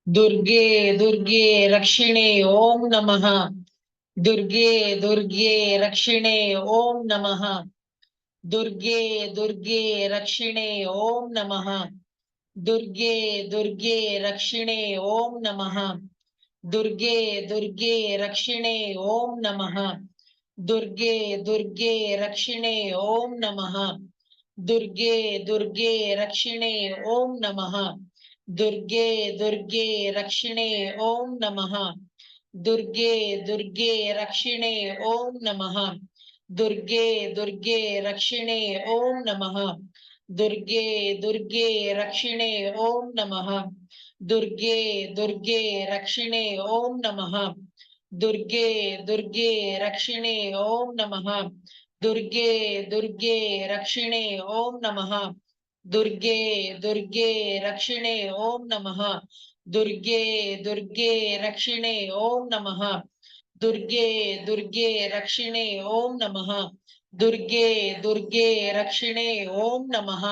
दुर्गे दुर्गे रक्षिणे ओम नमः। दुर्गे दुर्गे रक्षिणे ओम नमः। दुर्गे दुर्गे रक्षिणे ओम नमः। दुर्गे दुर्गे रक्षिणे ओम नमः। दुर्गे दुर्गे रक्षिणे ओम नमः। दुर्गे दुर्गे रक्षिणे ओम नमः। दुर्गे दुर्गे रक्षिणे ओम नमः। दुर्गे दुर्गे रक्षिणे ओम नमः। दुर्गे दुर्गे रक्षिणे ओम नमः। दुर्गे दुर्गे रक्षिणे ओम नमः। दुर्गे दुर्गे रक्षिणे ओम नमः। दुर्गे दुर्गे रक्षिणे ओम नमः। दुर्गे दुर्गे रक्षिणे ओम नमः। दुर्गे दुर्गे रक्षिणे ओम नमः। दुर्गे दुर्गे रक्षिणे ओम नमः। दुर्गे दुर्गे रक्षिणे ओम नमः। दुर्गे दुर्गे रक्षिणे ओम नमः। दुर्गे दुर्गे रक्षिणे ओम नमः।